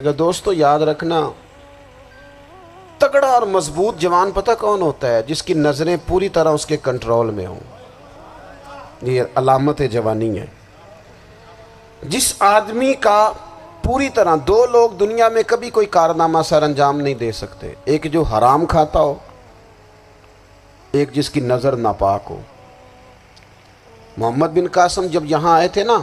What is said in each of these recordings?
دوستو یاد رکھنا، تگڑا اور مضبوط جوان پتہ کون ہوتا ہے؟ جس کی نظریں پوری طرح اس کے کنٹرول میں ہوں۔ یہ علامت جوانی ہے۔ جس آدمی کا پوری طرح، دو لوگ دنیا میں کبھی کوئی کارنامہ سر انجام نہیں دے سکتے، ایک جو حرام کھاتا ہو، ایک جس کی نظر ناپاک ہو۔ محمد بن قاسم جب یہاں آئے تھے نا،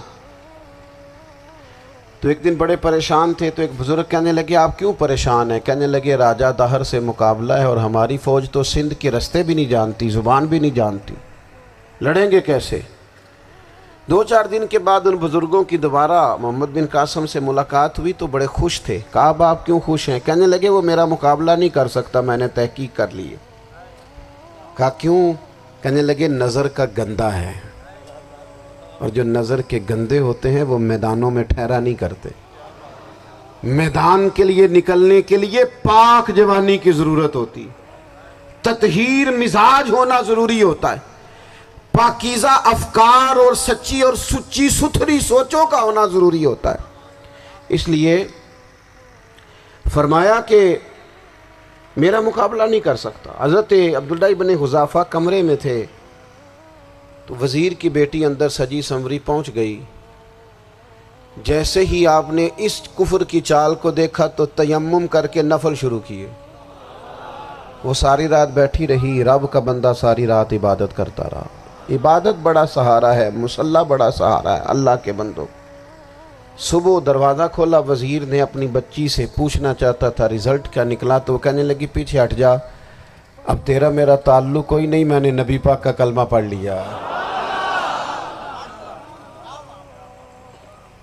تو ایک دن بڑے پریشان تھے، تو ایک بزرگ کہنے لگے آپ کیوں پریشان ہیں؟ کہنے لگے راجہ دہر سے مقابلہ ہے اور ہماری فوج تو سندھ کے رستے بھی نہیں جانتی، زبان بھی نہیں جانتی، لڑیں گے کیسے؟ 2-4 دن کے بعد ان بزرگوں کی دوبارہ محمد بن قاسم سے ملاقات ہوئی تو بڑے خوش تھے۔ کہا اب آپ کیوں خوش ہیں؟ کہنے لگے وہ میرا مقابلہ نہیں کر سکتا، میں نے تحقیق کر لی ہے۔ کہا کیوں؟ کہنے لگے نظر کا گندہ ہے، اور جو نظر کے گندے ہوتے ہیں وہ میدانوں میں ٹھہرا نہیں کرتے۔ میدان کے لیے نکلنے کے لیے پاک جوانی کی ضرورت ہوتی، تطہیر مزاج ہونا ضروری ہوتا ہے، پاکیزہ افکار اور سچی اور سچی ستھری سوچوں کا ہونا ضروری ہوتا ہے۔ اس لیے فرمایا کہ میرا مقابلہ نہیں کر سکتا۔ حضرت عبداللہ ابن حذافہ کمرے میں تھے، تو وزیر کی بیٹی اندر سجی سنوری پہنچ گئی۔ جیسے ہی آپ نے اس کفر کی چال کو دیکھا تو تیمم کر کے نفل شروع کیے۔ وہ ساری رات بیٹھی رہی، رب کا بندہ ساری رات عبادت کرتا رہا۔ عبادت بڑا سہارا ہے، مصلی بڑا سہارا ہے اللہ کے بندوں۔ صبح دروازہ کھولا، وزیر نے اپنی بچی سے پوچھنا چاہتا تھا رزلٹ کیا نکلا، تو وہ کہنے لگی پیچھے ہٹ جا، اب تیرا میرا تعلق کوئی نہیں، میں نے نبی پاک کا کلمہ پڑھ لیا۔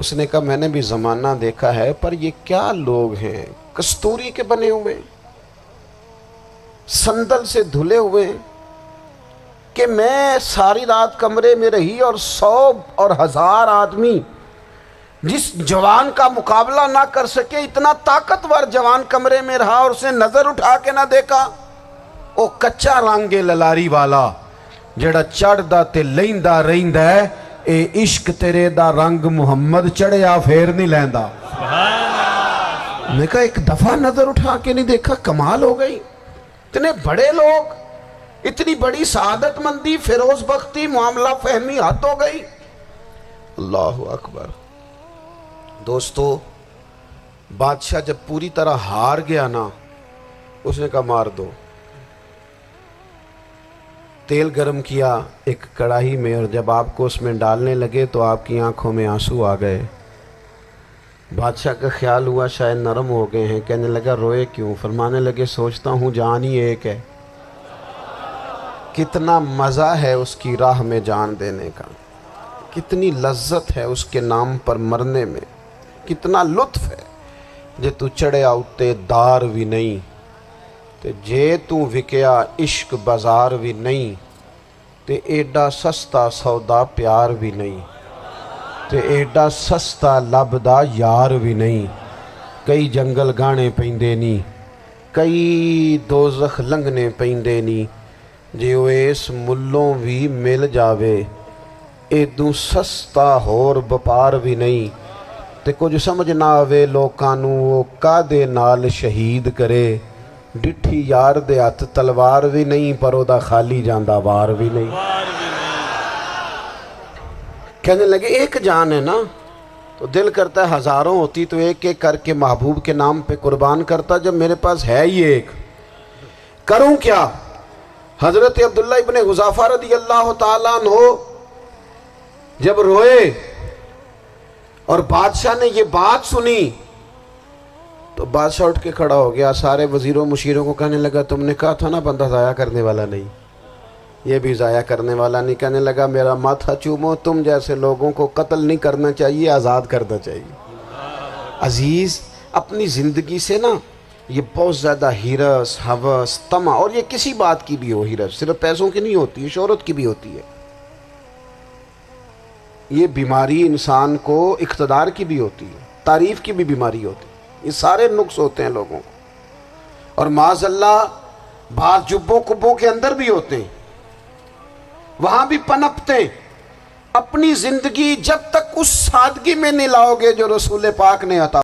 اس نے کہا میں نے بھی زمانہ دیکھا ہے، پر یہ کیا لوگ ہیں، کستوری کے بنے ہوئے، سندل سے دھلے ہوئے، کہ میں ساری رات کمرے میں رہی اور 100 اور 1000 آدمی جس جوان کا مقابلہ نہ کر سکے، اتنا طاقتور جوان کمرے میں رہا اور اس نے نظر اٹھا کے نہ دیکھا۔ او کچا رنگ للاری والا جڑا چڑھدا تے لیندا رہندا ہے، اے عشق تیرے دا رنگ محمد چڑھیا پھر نہیں لیندا۔ میں کہا ایک دفعہ نظر اٹھا کے نہیں دیکھا، کمال ہو گئی۔ اتنے بڑے لوگ، اتنی بڑی سعادت مندی، فیروز بختی، معاملہ فہمی حد ہو گئی۔ اللہ اکبر۔ دوستو بادشاہ جب پوری طرح ہار گیا نا، اس نے کہا مار دو۔ تیل گرم کیا ایک کڑاہی میں، اور جب آپ کو اس میں ڈالنے لگے تو آپ کی آنکھوں میں آنسو آ گئے۔ بادشاہ کا خیال ہوا شاید نرم ہو گئے ہیں، کہنے لگا روئے کیوں؟ فرمانے لگے سوچتا ہوں جان ہی ایک ہے، کتنا مزہ ہے اس کی راہ میں جان دینے کا، کتنی لذت ہے اس کے نام پر مرنے میں، کتنا لطف ہے۔ جے تو چڑھیا اتے دار بھی نہیں، تے جے تو وکیا عشق بازار بھی نہیں، تے ایڈا سستا سودا پیار بھی نہیں، تے ایڈا سستا لبدا یار بھی نہیں۔ کئی جنگل گانے پیندے نہیں، کئی دوزخ لنگنے پیندے نہیں، جے وہ اس ملوں بھی مل جاوے، ایدوں سستا ہور بپار بھی نہیں۔ تے کچھ سمجھ نہ آوے لوکاں نوں وہ کادے نال شہید کرے، ڈٹھی یار دے ہاتھ تلوار بھی نہیں، پر او دا خالی جاندہ وار بھی نہیں۔ کہنے لگے ایک جان ہے نا، تو دل کرتا ہے ہزاروں ہوتی تو ایک ایک کر کے محبوب کے نام پہ قربان کرتا، جب میرے پاس ہے ہی ایک، کروں کیا؟ حضرت عبداللہ ابن حذافہ رضی اللہ تعالیٰ عنہ جب روئے اور بادشاہ نے یہ بات سنی، تو بادشاہ اٹھ کے کھڑا ہو گیا، سارے وزیروں مشیروں کو کہنے لگا تم نے کہا تھا نا بندہ ضائع کرنے والا نہیں، یہ بھی ضائع کرنے والا نہیں۔ کہنے لگا میرا ماتھا چومو، تم جیسے لوگوں کو قتل نہیں کرنا چاہیے، آزاد کرنا چاہیے۔ عزیز اپنی زندگی سے نا یہ بہت زیادہ ہرس، ہوس، طمع، اور یہ کسی بات کی بھی ہو، ہرس صرف پیسوں کی نہیں ہوتی ہے، شہرت کی بھی ہوتی ہے، یہ بیماری انسان کو اقتدار کی بھی ہوتی ہے، تعریف کی بھی بیماری ہوتی ہے، یہ سارے نقص ہوتے ہیں لوگوں کو، اور معاذ اللہ بعض جبوں کبوں کے اندر بھی ہوتے ہیں، وہاں بھی پنپتے ہیں۔ اپنی زندگی جب تک اس سادگی میں نہیں لاؤ گے جو رسول پاک نے عطا